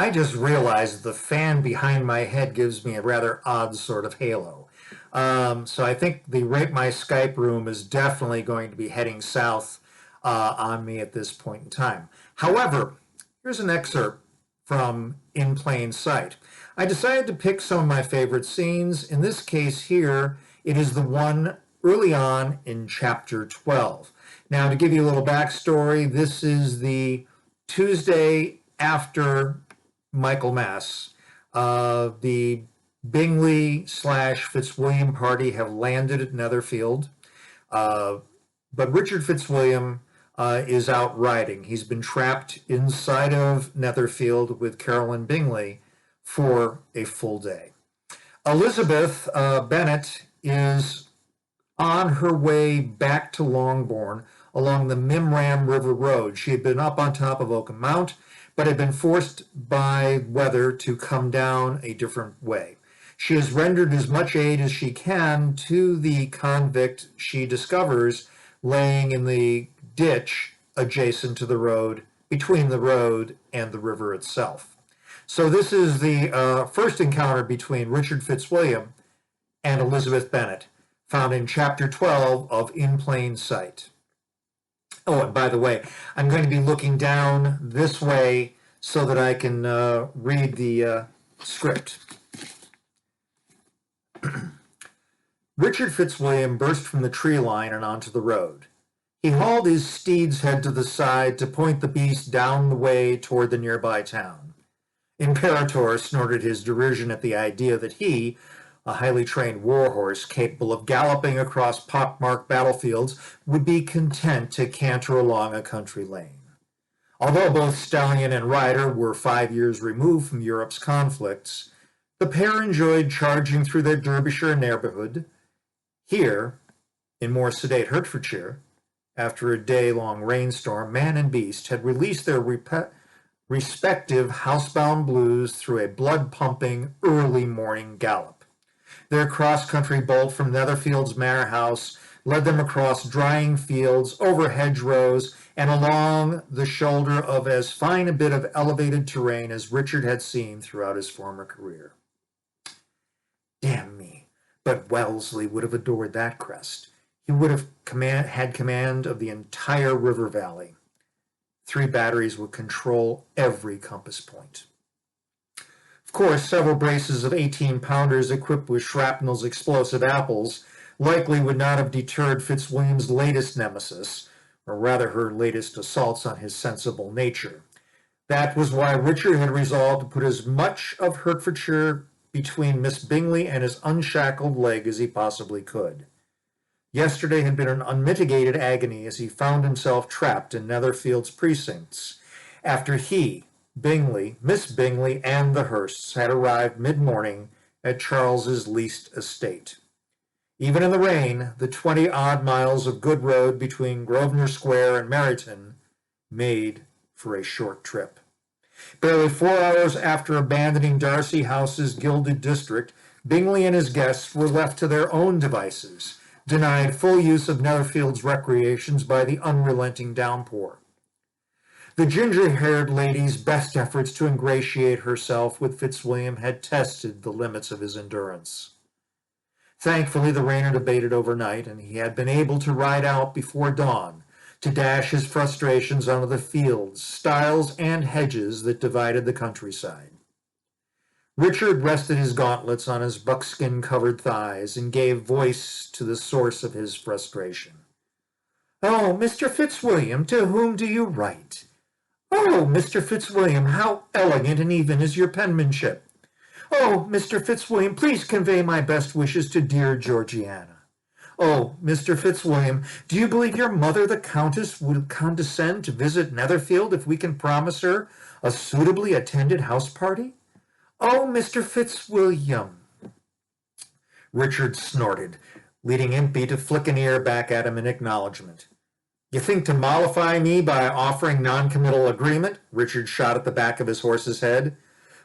I just realized the fan behind my head gives me a rather odd sort of halo. So I think the Rate My Skype room is definitely going to be heading south on me at this point in time. However, here's an excerpt from In Plain Sight. I decided to pick some of my favorite scenes. In this case here, it is the one early on in chapter 12. Now, to give you a little backstory, this is the Tuesday after Michaelmas. The Bingley / Fitzwilliam party have landed at Netherfield, but Richard Fitzwilliam is out riding. He's been trapped inside of Netherfield with Caroline Bingley for a full day. Elizabeth Bennet is on her way back to Longbourn along the Mimram River Road. She had been up on top of Oakham Mount, but had been forced by weather to come down a different way. She has rendered as much aid as she can to the convict she discovers laying in the ditch adjacent to the road, between the road and the river itself. So this is the first encounter between Richard Fitzwilliam and Elizabeth Bennet, found in chapter 12 of In Plain Sight. Oh, and by the way, I'm going to be looking down this way so that I can read the script. Richard Fitzwilliam burst from the tree line and onto the road. He hauled his steed's head to the side to point the beast down the way toward the nearby town. Imperator snorted his derision at the idea that he, a highly trained warhorse capable of galloping across pockmarked battlefields, would be content to canter along a country lane. Although both stallion and rider were 5 years removed from Europe's conflicts, the pair enjoyed charging through their Derbyshire neighborhood. Here, in more sedate Hertfordshire, after a day-long rainstorm, man and beast had released their respective housebound blues through a blood-pumping early morning gallop. Their cross-country bolt from Netherfield's manor house led them across drying fields, over hedgerows, and along the shoulder of as fine a bit of elevated terrain as Richard had seen throughout his former career. Damn me, but Wellesley would have adored that crest. He would have had command of the entire river valley. 3 batteries would control every compass point. Of course, several braces of 18-pounders equipped with shrapnel's explosive apples likely would not have deterred Fitzwilliam's latest nemesis, or rather her latest assaults on his sensible nature. That was why Richard had resolved to put as much of Hertfordshire between Miss Bingley and his unshackled leg as he possibly could. Yesterday had been an unmitigated agony as he found himself trapped in Netherfield's precincts, after he, Bingley, Miss Bingley, and the Hursts had arrived mid-morning at Charles's leased estate. Even in the rain, the 20-odd miles of good road between Grosvenor Square and Meryton made for a short trip. Barely 4 hours after abandoning Darcy House's gilded district, Bingley and his guests were left to their own devices, denied full use of Netherfield's recreations by the unrelenting downpour. The ginger-haired lady's best efforts to ingratiate herself with Fitzwilliam had tested the limits of his endurance. Thankfully, the rain had abated overnight, and he had been able to ride out before dawn to dash his frustrations onto the fields, stiles, and hedges that divided the countryside. Richard rested his gauntlets on his buckskin-covered thighs and gave voice to the source of his frustration. "Oh, Mr. Fitzwilliam, to whom do you write? Oh, Mr. Fitzwilliam, how elegant and even is your penmanship! Oh, Mr. Fitzwilliam, please convey my best wishes to dear Georgiana. Oh, Mr. Fitzwilliam, do you believe your mother, the Countess, would condescend to visit Netherfield if we can promise her a suitably attended house party? Oh, Mr. Fitzwilliam." Richard snorted, leading Impey to flick an ear back at him in acknowledgement. "You think to mollify me by offering non-committal agreement?" Richard shot at the back of his horse's head.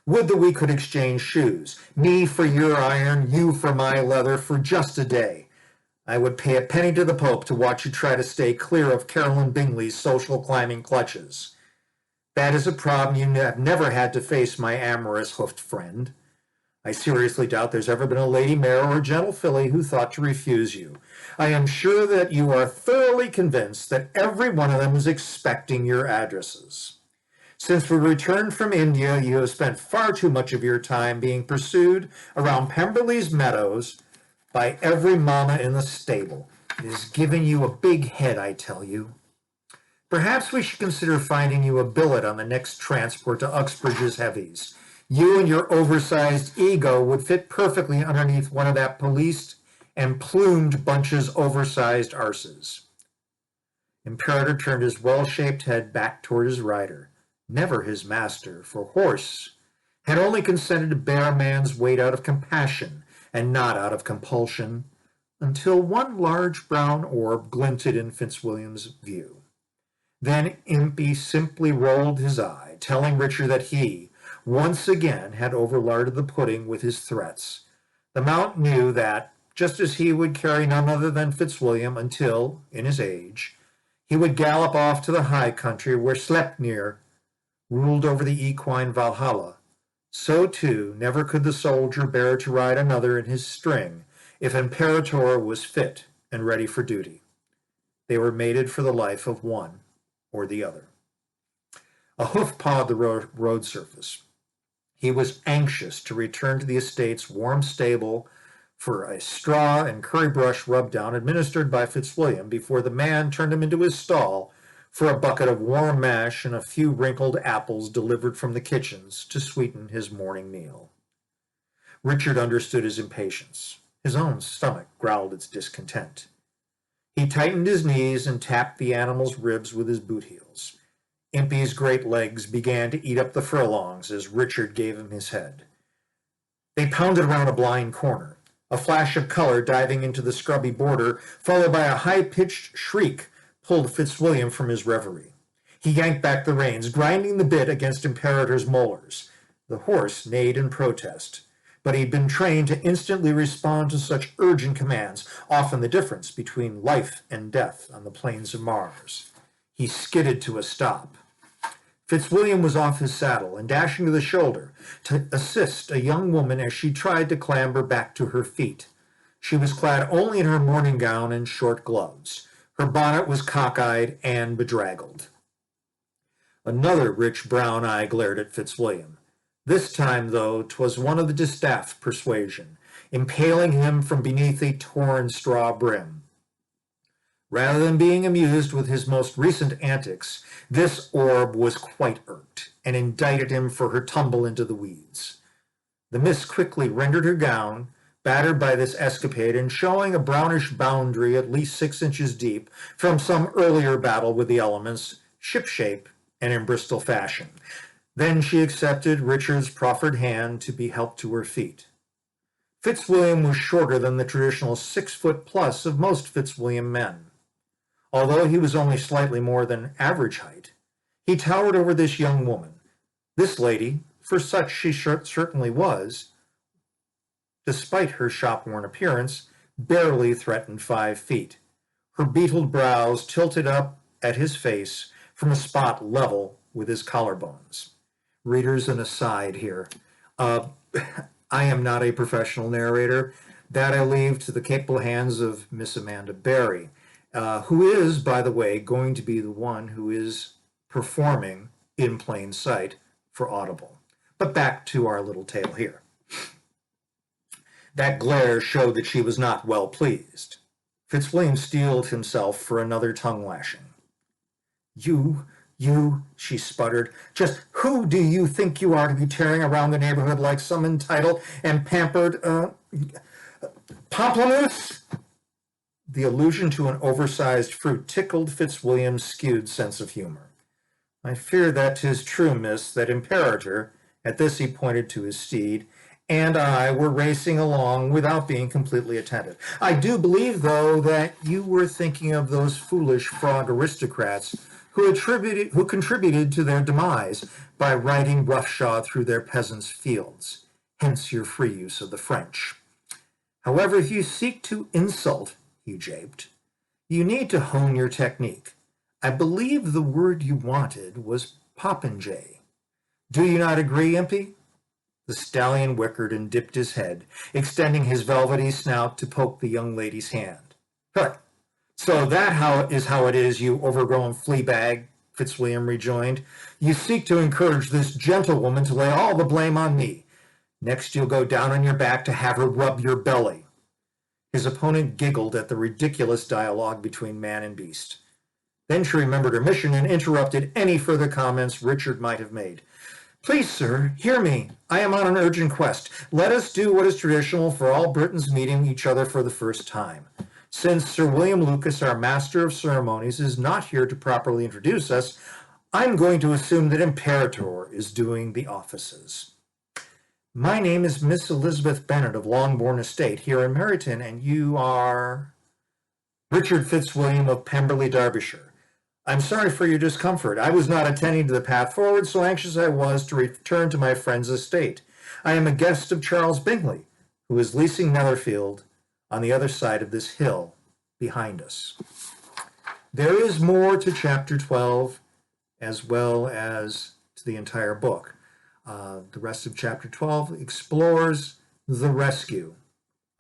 "Would that we could exchange shoes, me for your iron, you for my leather, for just a day. I would pay a penny to the Pope to watch you try to stay clear of Caroline Bingley's social climbing clutches. That is a problem you have never had to face, my amorous hoofed friend. I seriously doubt there's ever been a lady mare or a gentle filly who thought to refuse you. I am sure that you are thoroughly convinced that every one of them is expecting your addresses. Since we returned from India, you have spent far too much of your time being pursued around Pemberley's meadows by every mama in the stable. It is giving you a big head, I tell you. Perhaps we should consider finding you a billet on the next transport to Uxbridge's Heavies. You and your oversized ego would fit perfectly underneath one of that policed and plumed bunch's oversized arses. Imperator turned his well-shaped head back toward his rider. Never his master, for horse had only consented to bear man's weight out of compassion and not out of compulsion, until one large brown orb glinted in Fitzwilliam's view. Then Impey simply rolled his eye, telling Richard that he, once again, had overlarded the pudding with his threats. The Mount knew that, just as he would carry none other than Fitzwilliam until, in his age, he would gallop off to the high country where Sleipnir ruled over the equine Valhalla, so too never could the soldier bear to ride another in his string if Imperator was fit and ready for duty. They were mated for the life of one or the other. A hoof pawed the road surface. He was anxious to return to the estate's warm stable for a straw and curry brush rub-down administered by Fitzwilliam before the man turned him into his stall for a bucket of warm mash and a few wrinkled apples delivered from the kitchens to sweeten his morning meal. Richard understood his impatience. His own stomach growled its discontent. He tightened his knees and tapped the animal's ribs with his boot heels. Impey's great legs began to eat up the furlongs as Richard gave him his head. They pounded around a blind corner, a flash of color diving into the scrubby border, followed by a high-pitched shriek, pulled Fitzwilliam from his reverie. He yanked back the reins, grinding the bit against Imperator's molars. The horse neighed in protest, but he'd been trained to instantly respond to such urgent commands, often the difference between life and death on the plains of Mars. He skidded to a stop. Fitzwilliam was off his saddle and dashing to the shoulder to assist a young woman as she tried to clamber back to her feet. She was clad only in her morning gown and short gloves. Her bonnet was cockeyed and bedraggled. Another rich brown eye glared at Fitzwilliam. This time, though, 'twas one of the distaff persuasion, impaling him from beneath a torn straw brim. Rather than being amused with his most recent antics, this orb was quite irked, and indicted him for her tumble into the weeds. The miss quickly rendered her gown, battered by this escapade and showing a brownish boundary at least 6 inches deep from some earlier battle with the elements, shipshape and in Bristol fashion. Then she accepted Richard's proffered hand to be helped to her feet. Fitzwilliam was shorter than the traditional 6 foot plus of most Fitzwilliam men. Although he was only slightly more than average height, he towered over this young woman. This lady, for such she certainly was, despite her shop-worn appearance, barely threatened 5 feet. Her beetled brows tilted up at his face from a spot level with his collarbones. Readers, an aside here. I am not a professional narrator. That I leave to the capable hands of Miss Amanda Barry, who is, by the way, going to be the one who is performing in plain sight for Audible. But back to our little tale here. That glare showed that she was not well pleased. Fitzwilliam steeled himself for another tongue-lashing. You, she sputtered, just who do you think you are to be tearing around the neighborhood like some entitled and pampered, pamplemousse? The allusion to an oversized fruit tickled Fitzwilliam's skewed sense of humor. I fear that 'tis true, miss, that Imperator, at this he pointed to his steed, and I were racing along without being completely attentive. I do believe, though, that you were thinking of those foolish frog aristocrats who contributed to their demise by riding roughshod through their peasants' fields, hence your free use of the French. However, if you seek to insult, he japed, you need to hone your technique. I believe the word you wanted was popinjay. Do you not agree, Impey? The stallion whickered and dipped his head, extending his velvety snout to poke the young lady's hand. Huh. So that is how it is, you overgrown flea bag, Fitzwilliam rejoined. You seek to encourage this gentlewoman to lay all the blame on me. Next you'll go down on your back to have her rub your belly. His opponent giggled at the ridiculous dialogue between man and beast. Then she remembered her mission and interrupted any further comments Richard might have made. Please, sir, hear me. I am on an urgent quest. Let us do what is traditional for all Britons meeting each other for the first time. Since Sir William Lucas, our Master of Ceremonies, is not here to properly introduce us, I'm going to assume that Imperator is doing the offices. My name is Miss Elizabeth Bennet of Longbourn Estate here in Meryton, and you are... Richard Fitzwilliam of Pemberley, Derbyshire. I'm sorry for your discomfort. I was not attending to the path forward, so anxious I was to return to my friend's estate. I am a guest of Charles Bingley, who is leasing Netherfield on the other side of this hill behind us. There is more to chapter 12 as well as to the entire book. The rest of chapter 12 explores the rescue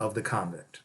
of the convict.